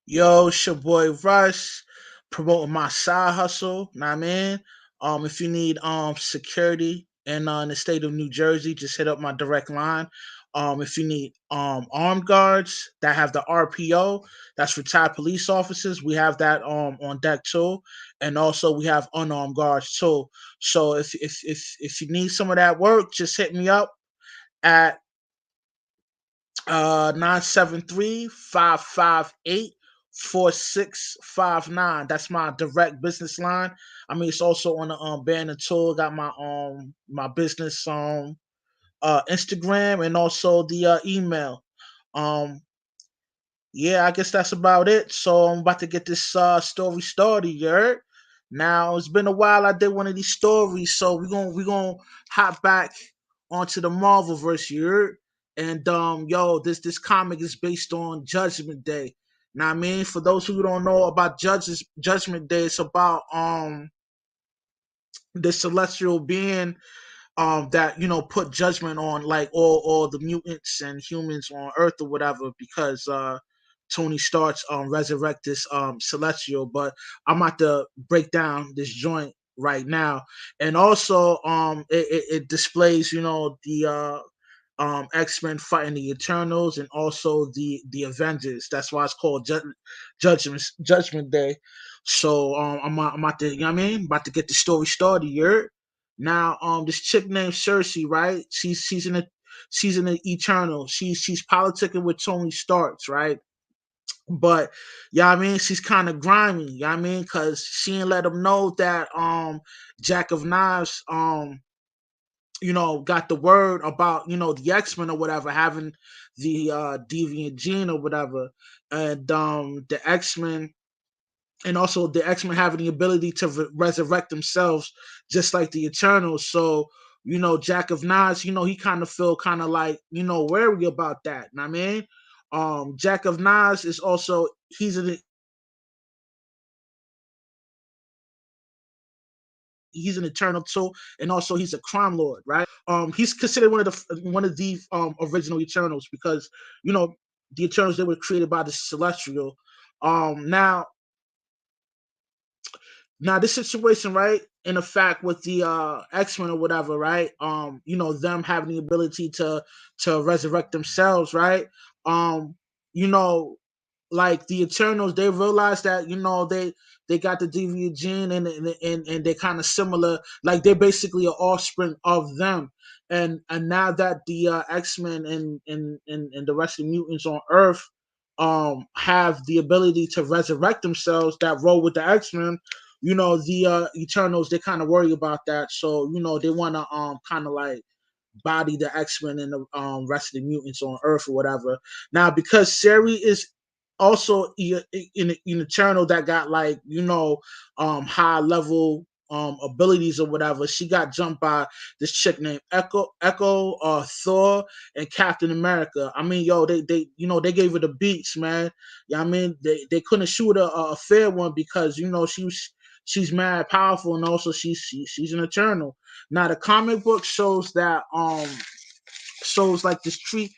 Yo, it's your boy Russ, promoting my side hustle. Know what I mean? If you need security in the state of New Jersey, just hit up my direct line. If you need armed guards that have the RPO, that's retired police officers, we have that on deck too. And also we have unarmed guards too. So if you need some of that work, just hit me up at 973-558-4659. That's my direct business line. I mean, it's also on the banner tool. Got my business Instagram and also the email. Um yeah, I guess that's about it. So I'm about to get this story started, you heard? Now it's been a while I did one of these stories, so we're gonna hop back onto the Marvel verse, you heard? And yo, this comic is based on Judgment Day. Now I mean, for those who don't know about Judgment Day, it's about the celestial being that put judgment on like all the mutants and humans on Earth or whatever because Tony starts resurrect this celestial. But I'm about to break down this joint right now, and also it displays the X-Men fighting the Eternals and also the Avengers. That's why it's called Judgment Day. So I'm about to, you know what I mean? About to get the story started, you heard? Now this chick named Cersei, right? She's in the Eternal. She's politicking with Tony Starks, right? But yeah, I mean, she's kind of grimy, you know what I mean, because she ain't let him know that Jack of Knives got the word about the X-Men or whatever having the deviant gene or whatever, and the X-Men having the ability to resurrect themselves just like the Eternals. So Jack of Knives, he kind of feel kind of like wary about that. Know what I mean, Jack of Knives is also he's an Eternal too, and also he's a crime lord, right? He's considered one of the original Eternals because you know the Eternals, they were created by the Celestial. Now this situation, right? In effect, with the X-Men or whatever, right? Them having the ability to resurrect themselves, right? Um, you know, like the Eternals, they realize that they got the deviant gene and they're kind of similar. Like they're basically an offspring of them. And now that the X-Men and the rest of the mutants on Earth have the ability to resurrect themselves that roll with the X-Men, the Eternals, they kind of worry about that. So they want to kind of like body the X-Men and the rest of the mutants on Earth or whatever. Now, because Sari is also in Eternal that got like high level abilities or whatever, she got jumped by this chick named Echo, Thor, and Captain America. I mean, yo, they they gave her the beats, man. Yeah, I mean, they couldn't shoot a fair one because she's mad powerful and also she's an Eternal. Now the comic book shows like this tree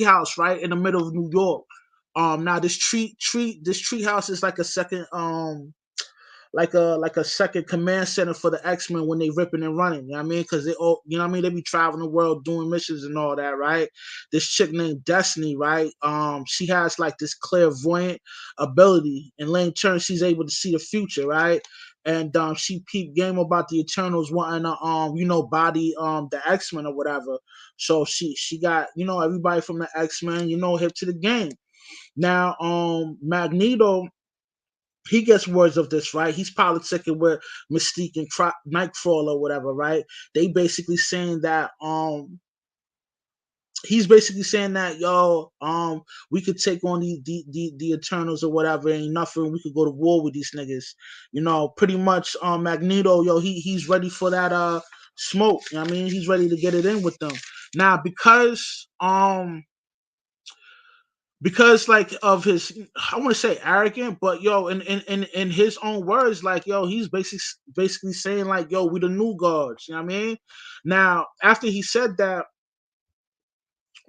house right in the middle of New York. Now this tree house is like a second like a second command center for the X-Men when they ripping and running. You know what I mean? Because they all they be traveling the world doing missions and all that, right? This chick named Destiny, right? She has like this clairvoyant ability, and in turn she's able to see the future, right? And she peeped game about the Eternals wanting to body the X-Men or whatever. So she got everybody from the X-Men hip to the game. Now Magneto, he gets words of this, right? He's politicking with Mystique and Nightcrawler or whatever, right? They basically saying that he's basically saying that we could take on the Eternals or whatever, ain't nothing, we could go to war with these niggas. Pretty much Magneto, he's ready for that smoke. You know what I mean? He's ready to get it in with them. Now because like of his, I want to say arrogant, but in his own words, like he's basically saying like we the new gods. You know what I mean? Now after he said that,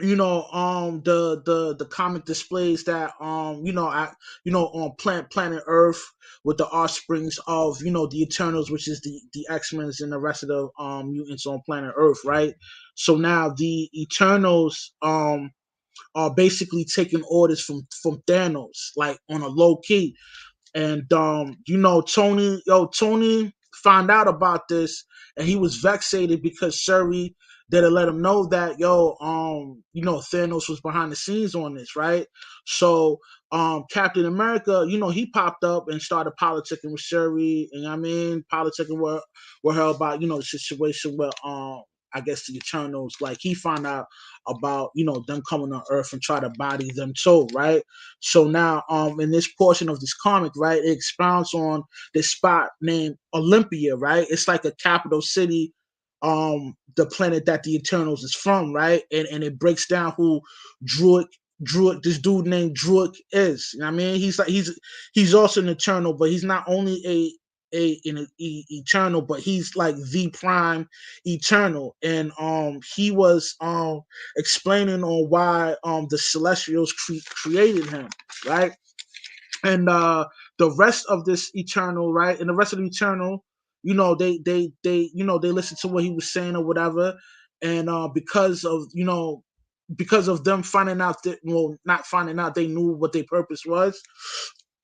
the comic displays that on planet Earth with the offsprings of the Eternals, which is the X-Men and the rest of the mutants on planet Earth, right? So now the Eternals are basically taking orders from Thanos, like on a low key. And Tony found out about this, and he was vexated because Shuri didn't let him know that Thanos was behind the scenes on this, right? So Captain America, he popped up and started politicking with Shuri, and I mean politicking with her about the situation where I guess the Eternals, like he found out about them coming on Earth and try to body them too, right? So now, in this portion of this comic, right, it expounds on this spot named Olympia, right? It's like a capital city, the planet that the Eternals is from, right? And it breaks down who Druid, this dude named Druid is. You know what I mean, he's also an Eternal, but he's not only eternal, but he's like the prime eternal, and he was explaining on why the Celestials created him, right? And the rest of this eternal, right, and the rest of the eternal, they listen to what he was saying or whatever, and because of them finding out that, well, not finding out, they knew what their purpose was,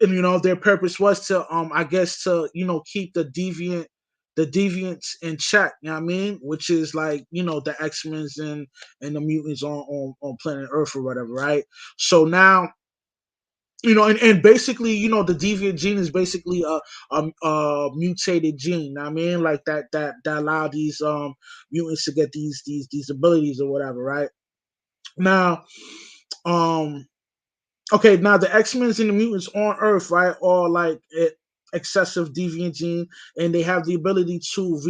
and their purpose was to I guess to keep the deviants in check, you know what I mean, which is like the X-Men's and the mutants on planet Earth or whatever, right? So now, and basically, the deviant gene is basically a mutated gene, you know what I mean, like that allow these mutants to get these abilities or whatever, right? Now, um okay, now the X-Men's and the mutants on Earth, right, are like excessive deviant gene, and they have the ability to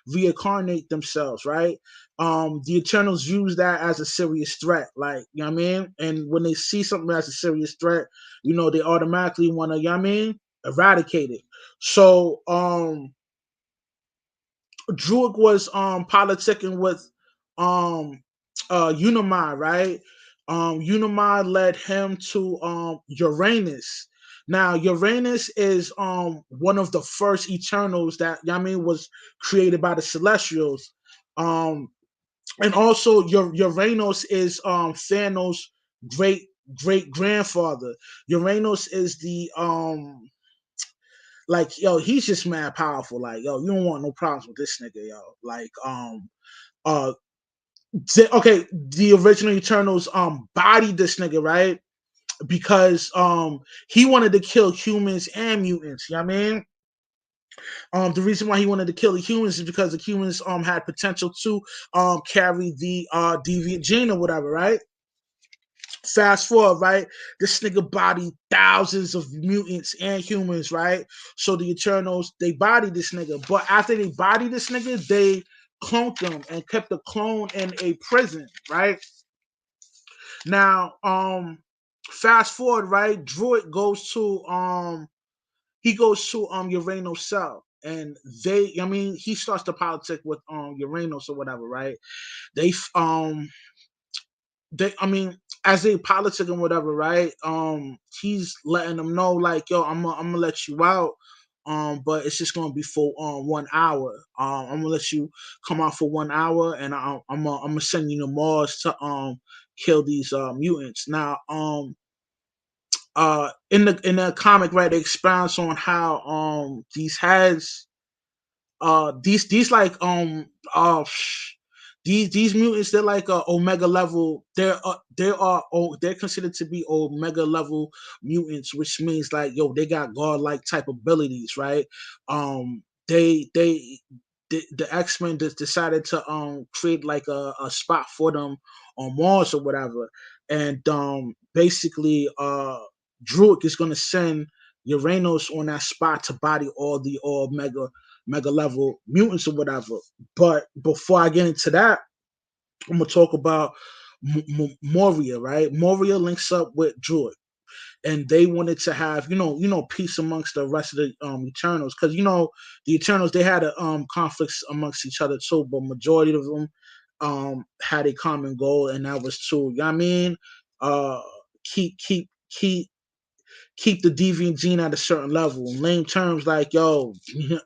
reincarnate themselves, right? The Eternals use that as a serious threat, like, you know what I mean? And when they see something as a serious threat, they automatically want to, you know what I mean, eradicate it. So Druid was politicking with um Unimai, right? Unimai led him to Uranus. Now Uranus is one of the first Eternals that, you know what I mean, was created by the Celestials. Um and also Uranus is Thanos' great great grandfather. Uranus is the like, yo, he's just mad powerful. Like, yo, you don't want no problems with this nigga, yo. Like, uh, okay, the original Eternals bodied this nigga, right? Because he wanted to kill humans and mutants. You know what I mean? The reason why he wanted to kill the humans is because the humans had potential to carry the deviant gene or whatever, right? Fast forward, right? This nigga bodied thousands of mutants and humans, right? So the Eternals, they bodied this nigga. But after they bodied this nigga, they cloned them and kept the clone in a prison, right? Now, fast forward, right? Druid goes to Uranus' cell. And I mean, he starts to politic with Uranus or whatever, right? They I mean, as they politic and whatever, right? He's letting them know, like, yo, I'm gonna let you out. But it's just gonna be for 1 hour. I'm gonna let you come out for 1 hour, and I'm gonna send you to Mars to kill these mutants. Now, in the comic, right, it expounds on how these heads these like these mutants, they're like omega level, they're considered to be omega level mutants, which means like, yo, they got godlike type abilities, right? They the X-Men just decided to create like a spot for them on Mars or whatever, and basically Druid is going to send Uranus on that spot to body all mega level mutants or whatever. But before I get into that, I'm gonna talk about Moria, right? Moria links up with Druid, and they wanted to have peace amongst the rest of the Eternals, because the Eternals, they had conflicts amongst each other too, but majority of them had a common goal, and that was to, you know what I mean, uh keep the deviant gene at a certain level. In lame terms, like, yo,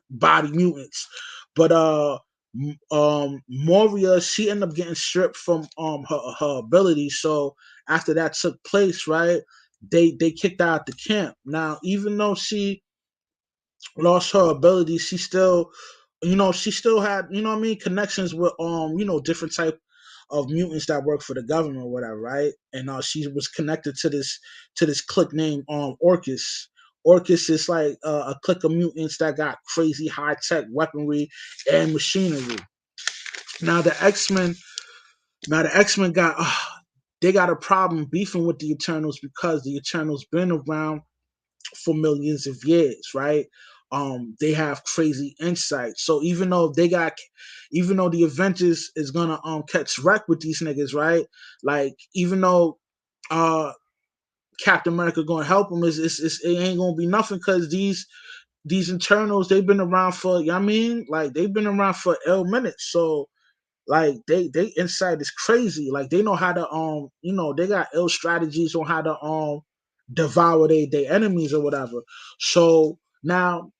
body mutants. But Moria, she ended up getting stripped from her ability. So after that took place, right, they kicked her out the camp. Now, even though she lost her ability, she still, she still had, what I mean, connections with different type of mutants that work for the government or whatever, right? And she was connected to this clique named Orcus. Orcus is like a clique of mutants that got crazy high tech weaponry and machinery. Now the X Men got they got a problem beefing with the Eternals because the Eternals been around for millions of years, right? They have crazy insight. So even though the Avengers is gonna catch wreck with these niggas, right? Like, even though uh Captain America gonna help them, it ain't gonna be nothing because these Eternals, they've been around for, you know what I mean, like, they've been around for ill minutes. So like, they insight is crazy. Like, they know how to they got ill strategies on how to devour their enemies or whatever. So now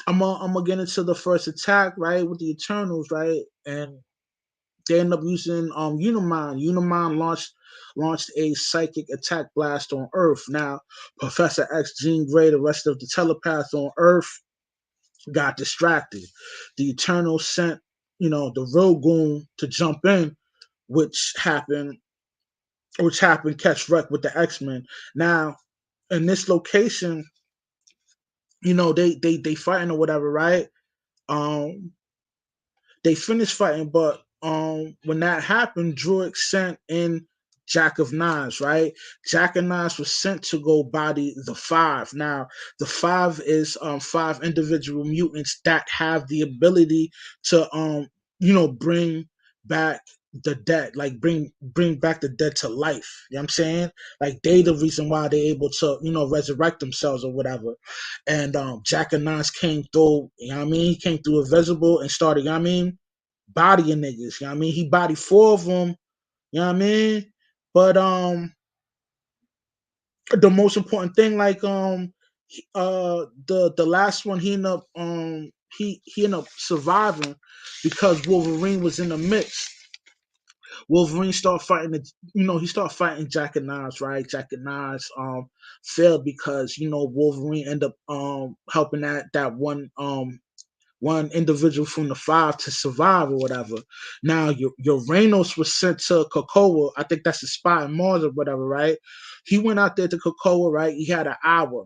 I'm gonna get into the first attack, right, with the Eternals, right? And they end up using Unimind. Unimind launched a psychic attack blast on Earth. Now, Professor X, Jean Grey, the rest of the telepaths on Earth got distracted. The Eternals sent, the real goon to jump in, which happened, catch wreck with the X-Men. Now, in this location, they fighting or whatever, right? Um, they finished fighting, but when that happened, Druid sent in Jack of Knives, right? Jack of Knives was sent to go body the Five. Now, the Five is five individual mutants that have the ability to bring back the dead, like bring back the dead to life. You know what I'm saying? Like, they the reason why they're able to, resurrect themselves or whatever. And Jack of Knives came through, you know what I mean? He came through invisible and started, you know what I mean, bodying niggas. You know what I mean? He bodied four of them, you know what I mean? But the most important thing, like, the last one, he ended up he ended up surviving because Wolverine was in the mix. Wolverine started fighting he started fighting Jack and Knives, right? Jack and Knives failed because, Wolverine ended up helping that one individual from the Five to survive or whatever. Now, Uranus was sent to Krakoa. I think that's a spot in Mars or whatever, right? He went out there to Krakoa, right? He had an hour.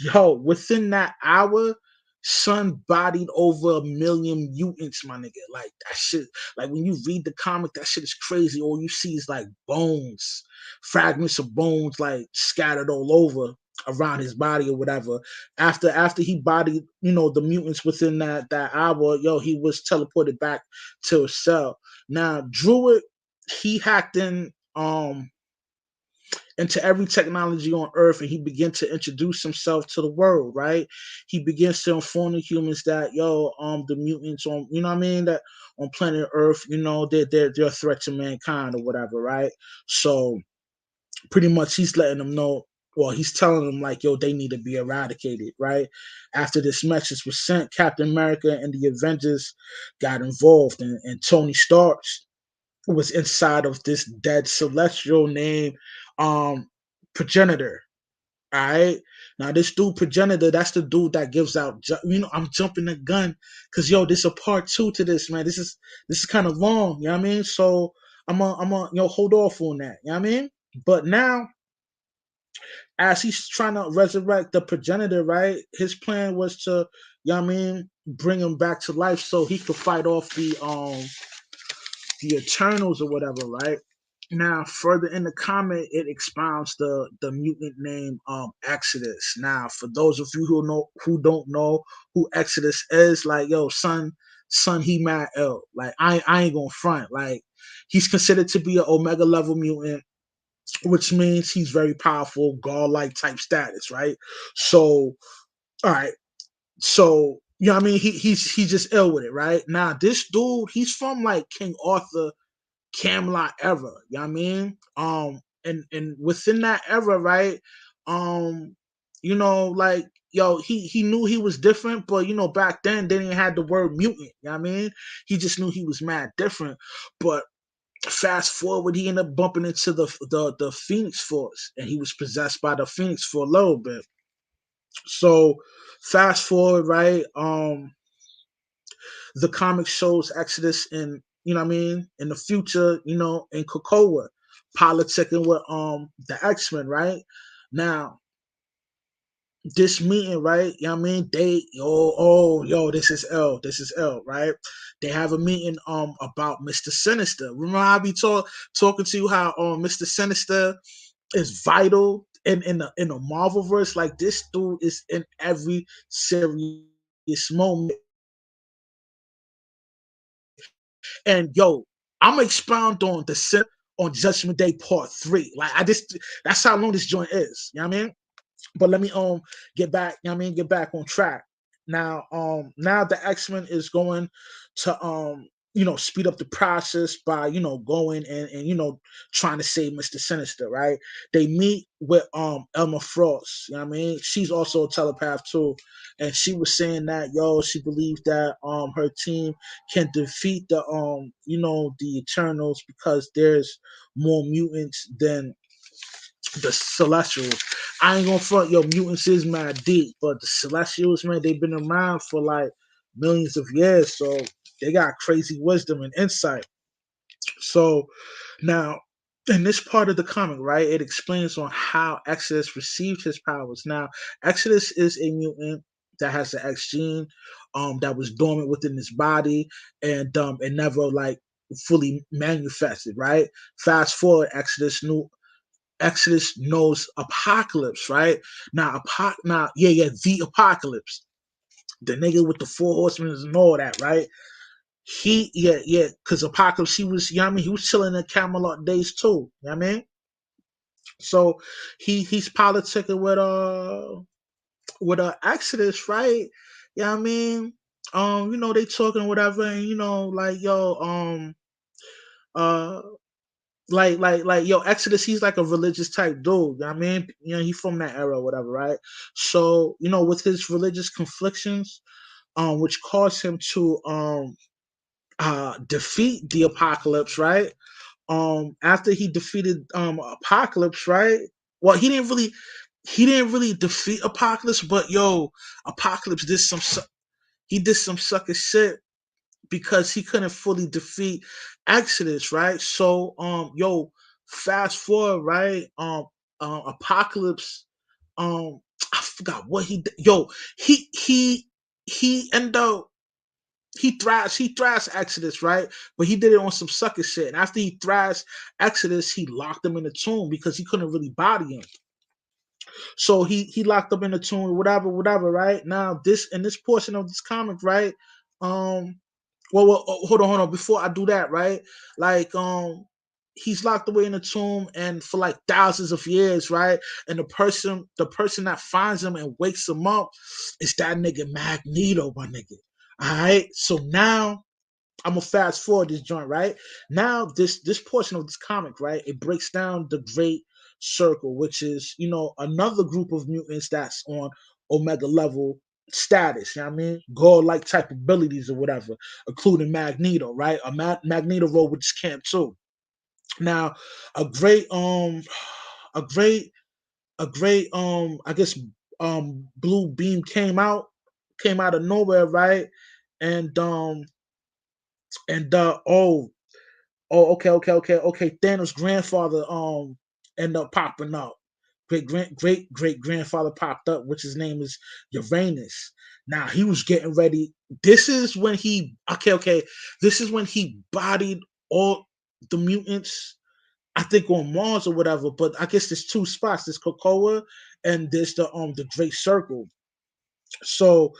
Yo, within that hour, Sun bodied over 1 million mutants, my nigga. Like, that shit, like, when you read the comic, that shit is crazy. All you see is like bones, fragments of bones, like, scattered all over around his body or whatever. After he bodied, the mutants within that hour, yo, he was teleported back to his cell. Now, Druid, he hacked in into every technology on Earth, and he began to introduce himself to the world, right? He begins to inform the humans that, yo, the mutants on, you know what I mean, that on planet Earth, they're a threat to mankind or whatever, right? So pretty much he's letting them know, well, he's telling them, like, yo, they need to be eradicated, right? After this message was sent, Captain America and the Avengers got involved, and Tony Stark was inside of this dead celestial named Progenitor. All right. Now, this dude Progenitor, that's the dude that gives out. I'm jumping the gun because, yo, this is a part two to this, man. This is kind of long. You know what I mean? So I'm a hold off on that. You know what I mean? But now, as he's trying to resurrect the Progenitor, right? His plan was to, you know what I mean, bring him back to life so he could fight off the Eternals or whatever, right? Now, further in the comic, it expounds the mutant name Exodus. Now, for those of you who don't know who Exodus is, like, yo, son, he mad ill. Like, I ain't gonna front. Like, he's considered to be an Omega level mutant, which means he's very powerful, godlike type status, right? So, all right, so You know what I mean? He's just ill with it, right? Now this dude, he's from like King Arthur Camelot era. You know what I mean? And within that era, right? Um, like he knew he was different, but back then they didn't have the word mutant. You know what I mean? He just knew he was mad different. But fast forward, he ended up bumping into the Phoenix Force, and he was possessed by the Phoenix for a little bit. So fast forward, right? The comic shows Exodus in, what I mean, in the future, in Krakoa, politicking with the X-Men, right? Now, this meeting, right? You know what I mean? They yo, this is L, right? They have a meeting about Mr. Sinister. Remember I be talking to you how Mr. Sinister is vital in the Marvel verse. Like this dude is in every serious moment. And yo, I'm gonna expound on the sin on Judgment Day Part 3. Like that's how long this joint is. You know what I mean? But let me get back, get back on track. Now the X-Men is going to speed up the process by going and trying to save Mr. Sinister, right? They meet with Elma Frost, you know what I mean? She's also a telepath too. And she was saying that she believes that her team can defeat the Eternals because there's more mutants than the Celestials. I ain't gonna front, mutants is mad deep, but the Celestials, man, they've been around for like millions of years, so they got crazy wisdom and insight. So now, in this part of the comic, right, it explains on how Exodus received his powers. Now, Exodus is a mutant that has the X gene, that was dormant within his body, and it never like fully manifested. Right. Fast forward, Exodus knows Apocalypse, right? The Apocalypse, the nigga with the four horsemen and all that, right? Because Apocalypse, he was, he was chilling in Camelot days too, you know what I mean? So he's politicking with Exodus, right? You know what I mean? They talking whatever, and like uh yo, Exodus, he's like a religious type dude. You know what I mean? He from that era or whatever, right? So, with his religious conflictions, which caused him to defeat the Apocalypse, right? After he defeated Apocalypse, right? Well, he didn't really defeat Apocalypse, but yo, Apocalypse he did some sucker shit because he couldn't fully defeat Exodus, right? So, fast forward, right? Apocalypse, I forgot what he did. Yo, he ended up he thrashed Exodus, right? But he did it on some sucker shit. And after he thrashed Exodus, he locked him in the tomb because he couldn't really body him. So he locked up in the tomb, whatever, right? Now this in this portion of this comic, right? Um, hold on. Before I do that, right? Like, he's locked away in a tomb, and for like thousands of years, right? And the person that finds him and wakes him up is that nigga Magneto, my nigga. All right. So now I'm gonna fast forward this joint, right? Now this portion of this comic, right? It breaks down the Great Circle, which is another group of mutants that's on Omega level status. You know what I mean? God-like type abilities or whatever, including Magneto, right? Magneto role with this camp too. Now, a great a great I guess blue beam came out of nowhere, right? And okay. Thanos' grandfather ended up popping up. Great grandfather popped up, which his name is Uranus. Now he was getting ready. This is when he okay. This is when he bodied all the mutants. I think on Mars or whatever. But I guess there's two spots. There's Krakoa and there's the Great Circle. So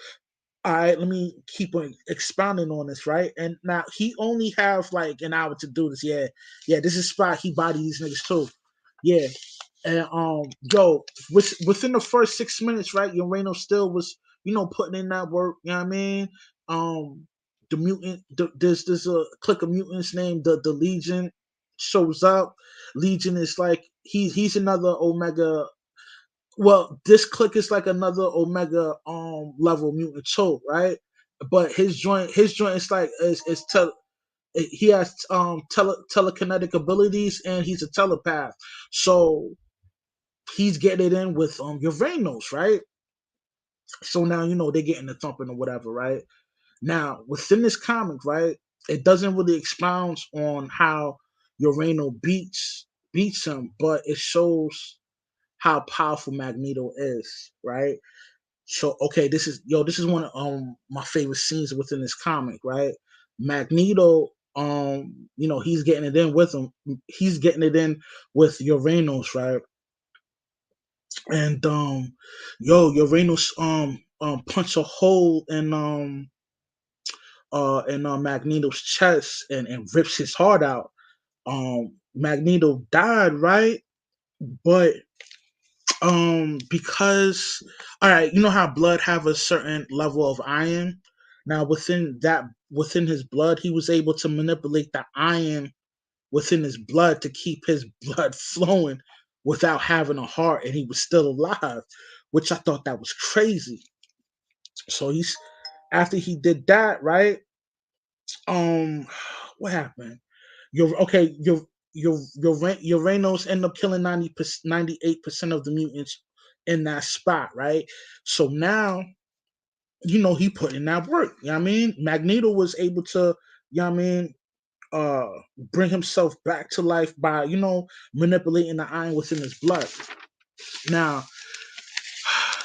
all right, let me keep on expounding on this, right? And now he only have like an hour to do this. Yeah, this is spot he body these niggas too. Yeah, and within the first 6 minutes, right? Urano still was, putting in that work. You know what I mean? The mutant, there's a clique of mutants named the Legion shows up. Legion is like he's another Omega. Well, this clique is like another Omega level mutant too, right? But his joint is like is he has telekinetic abilities and he's a telepath. So he's getting it in with Uranus, right? So now they're getting the thumping or whatever, right? Now within this comic, right, it doesn't really expound on how Uranus beats him, but it shows how powerful Magneto is, right? So okay, this is one of my favorite scenes within this comic, right? Magneto, he's getting it in with him. He's getting it in with Uranus, right? And Uranus punch a hole in Magneto's chest and rips his heart out. Magneto died, right? But because all right, you know how blood have a certain level of iron. Now within his blood, he was able to manipulate the iron within his blood to keep his blood flowing without having a heart, and he was still alive, which I thought that was crazy. So he's after he did that, right? Um, what happened? Your Uranus end up killing 98% of the mutants in that spot, right? So now he put in that work. You know what I mean? Magneto was able to, you know what I mean, uh bring himself back to life by, manipulating the iron within his blood. Now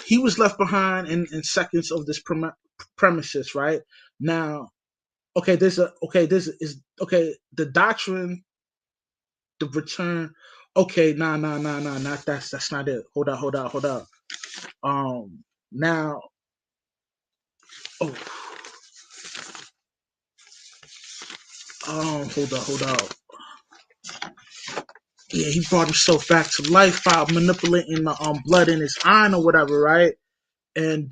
he was left behind in seconds of this premises, right? Now, okay, this is okay, the doctrine, the return. Okay, nah, not that's not it. Hold up. Now, oh, hold up. Yeah, he brought himself back to life by manipulating the blood in his iron or whatever, right? And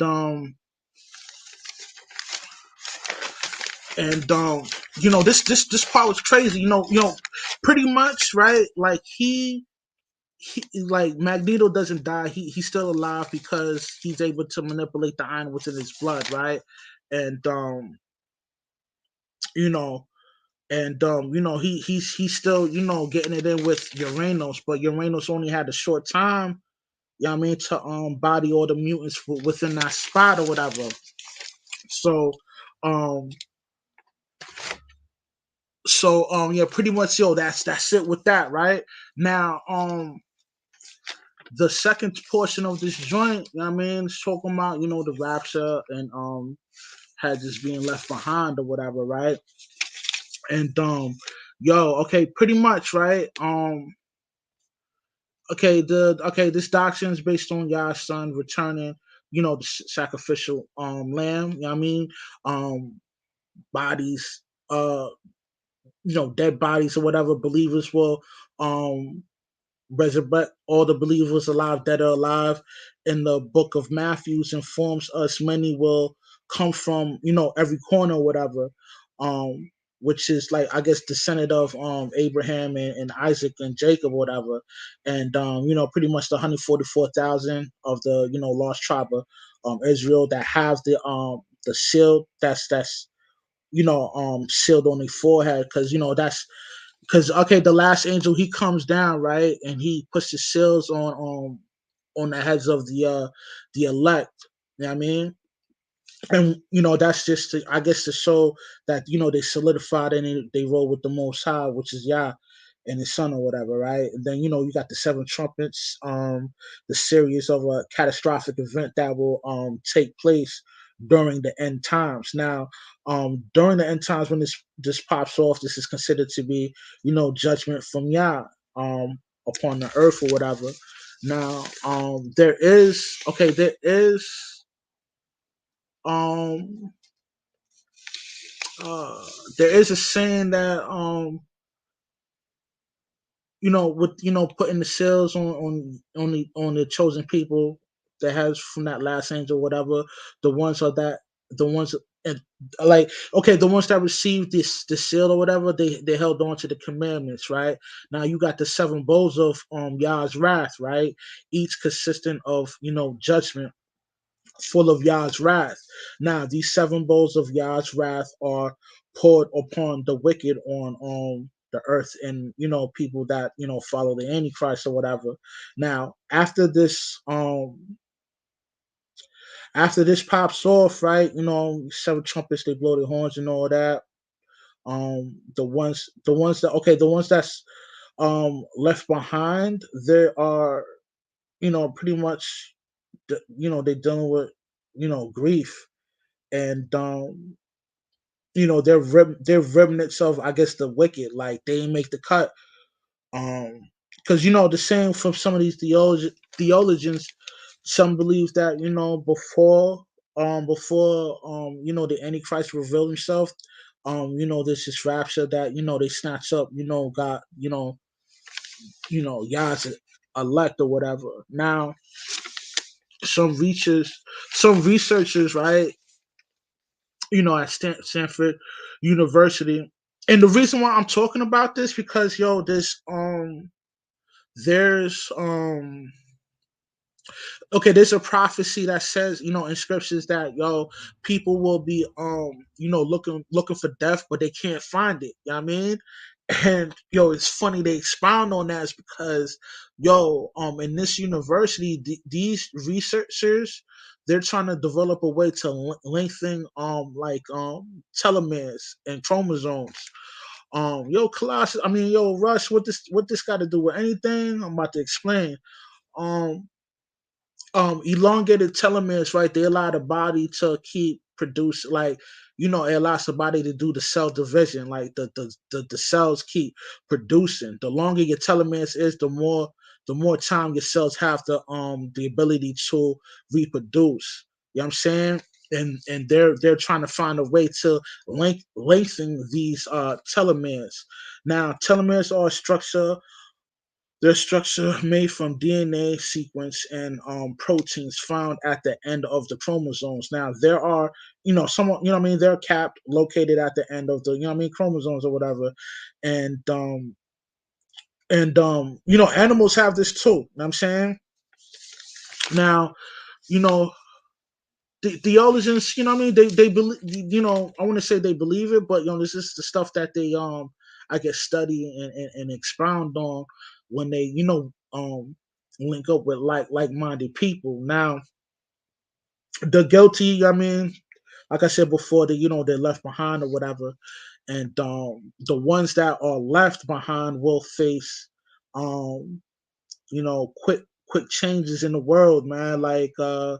this part was crazy. Pretty much, right? Like he like Magneto doesn't die. He's still alive because he's able to manipulate the iron within his blood, right? And you know, he's still getting it in with Uranus, but Uranus only had a short time. You know what I mean, to body all the mutants within that spot or whatever. So um yeah, pretty much that's it with that, right? Now the second portion of this joint, you know what I mean, it's talking about, the rapture and had just being left behind or whatever, right? And okay, pretty much, right? This doctrine is based on Yah's son returning, the sacrificial lamb, you know what I mean? Um bodies, dead bodies or whatever, believers will um resurrect all the believers alive that are alive. In the book of Matthews informs us many will come from, every corner or whatever, um, which is like, I guess, descendant of Abraham and Isaac and Jacob or whatever. And pretty much the 144,000 of the, lost tribe of Israel that have the shield that's sealed on their forehead, because that's because okay, the last angel, he comes down, right, and he puts the seals on the heads of the elect. You know what I mean? And that's just I guess to show that they solidified and they roll with the Most High, which is Yah and His Son or whatever, right? And then you got the seven trumpets, the series of a catastrophic event that will take place during the end times. Now, during the end times when this pops off, this is considered to be judgment from Yah upon the earth or whatever. Now, there is um uh there is a saying that with putting the seals on the chosen people, the heads from that last angel, whatever. The ones are that the ones and like okay, the ones that received this seal or whatever, they held on to the commandments, right? Now you got the seven bowls of Yah's wrath, right? Each consistent of judgment, full of Yah's wrath. Now these seven bowls of Yah's wrath are poured upon the wicked on the earth, and people that follow the Antichrist or whatever. Now after this pops off, right? Seven trumpets, they blow their horns and all that. The ones that's left behind, there are pretty much they're dealing with grief, and they're remnants of, I guess, the wicked. Like they ain't make the cut. Because the same from some of these theologians, some believe that the Antichrist revealed himself. There's this rapture that they snatch up. God. Yah's elect or whatever. Now, some researchers, right? At Stanford University. And the reason why I'm talking about this because there's there's a prophecy that says, in scriptures that people will be looking for death, but they can't find it. You know what I mean? And it's funny they expound on that is because in this university, these researchers, they're trying to develop a way to lengthen telomeres and chromosomes. Colossus, I mean, Rush, what this got to do with anything? I'm about to explain. Um, Elongated telomeres, right? They allow the body to keep produce, like it allows the body to do the cell division, like the cells keep producing. The longer your telomeres is, the more time your cells have the ability to reproduce. You know what I'm saying? And they're trying to find a way to lengthen these telomeres. Now telomeres are a structure their structure made from DNA sequence and proteins found at the end of the chromosomes. Now there are, some, they're capped, located at the end of the, chromosomes or whatever, and animals have this too. You know what I'm saying? Now, you know, the theologians, they believe, I want to say they believe it, but this is the stuff that they I guess study and expound on when they link up with like-minded people. Now the guilty, like I said before, they're left behind or whatever, and the ones that are left behind will face quick changes in the world, man. Like you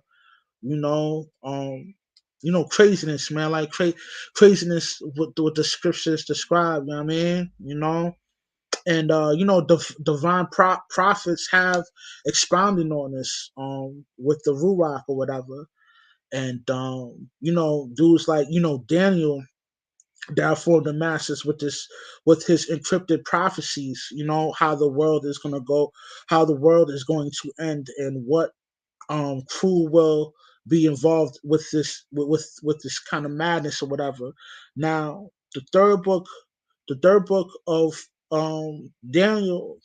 know, um, craziness, man, like craziness what the scriptures describe. You know what I mean? And divine prophets have expounded on this, with the ruach or whatever, and dudes like Daniel that formed the masses with his encrypted prophecies. How the world is gonna go, how the world is going to end, and what crew will be involved with with this kind of madness or whatever. Now, the third book of Daniel,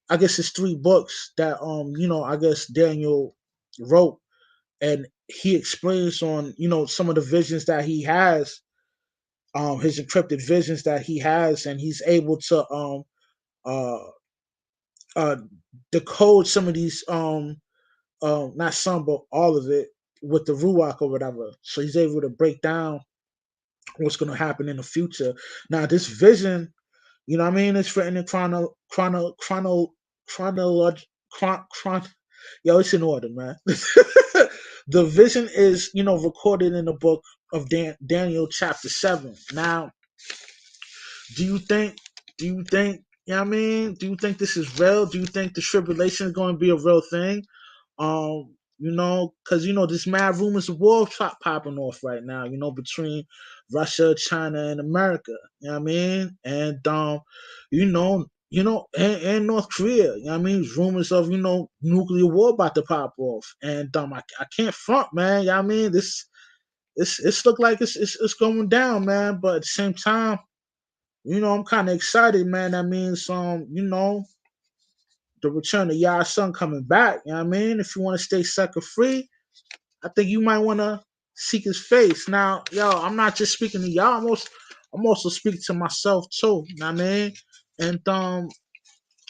I guess it's three books that I guess Daniel wrote, and he explains on some of the visions that he has, his encrypted visions that he has, and he's able to uh uh decode some of these not some, but all of it with the ruach or whatever. So he's able to break down what's going to happen in the future. Now, this vision, it's written in chronolog, yo, it's in order, man. The vision is, recorded in the book of Daniel, chapter 7. Now, do you think, do you think this is real? Do you think the tribulation is going to be a real thing? Because there's mad rumors of war popping off right now, between Russia, China, and America. You know what I mean? And you know, and North Korea. You know what I mean? Rumors of, nuclear war about to pop off. And I can't front, man. You know what I mean? It's look like it's going down, man. But at the same time, I'm kinda excited, man. That means the return of Yah son coming back. You know what I mean? If you want to stay sucker free, I think you might want to seek his face. Now, yo, I'm not just speaking to y'all. I'm also speaking to myself too. You know what I mean? And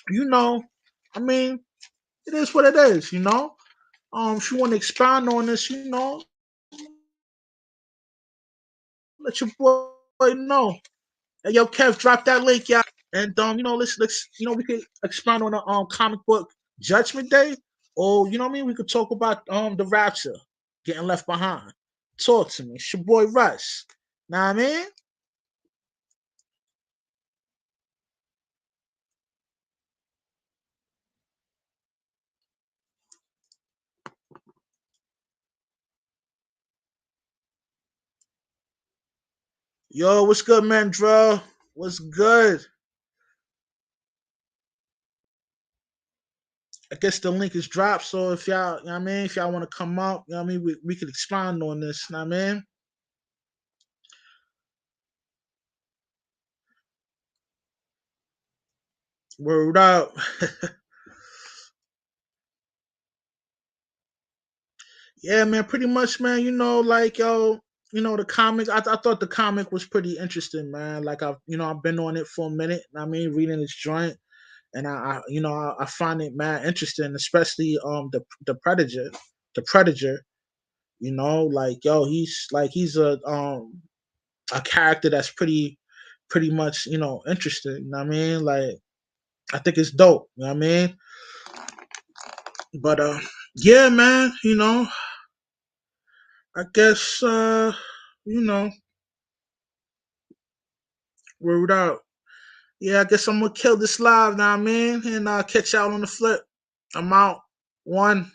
you know, I mean, it is what it is. If you want to expound on this, let your boy know. Hey, yo, Kev, drop that link, y'all. And let's we could expound on the comic book Judgment Day, or you know what I mean. We could talk about the Rapture, getting left behind. Talk to me, it's your boy Russ. Know what I mean? Yo, what's good, man, Dro? What's good? I guess the link is dropped, so if y'all, you know what I mean, if y'all want to come up, you know what I mean, we could expound on this. You know what I mean? Word up. Yeah, man, pretty much, man. Like the comics. I thought the comic was pretty interesting, man. Like I've been on it for a minute. I mean, reading this joint, and I find it man interesting, especially the Predator. Like he's a character that's pretty much interesting. You know what I mean? Like I think it's dope. You know what I mean? But yeah, man. I guess you know, word out. Yeah, I guess I'm gonna kill this live now, man, and catch y'all on the flip. I'm out. One.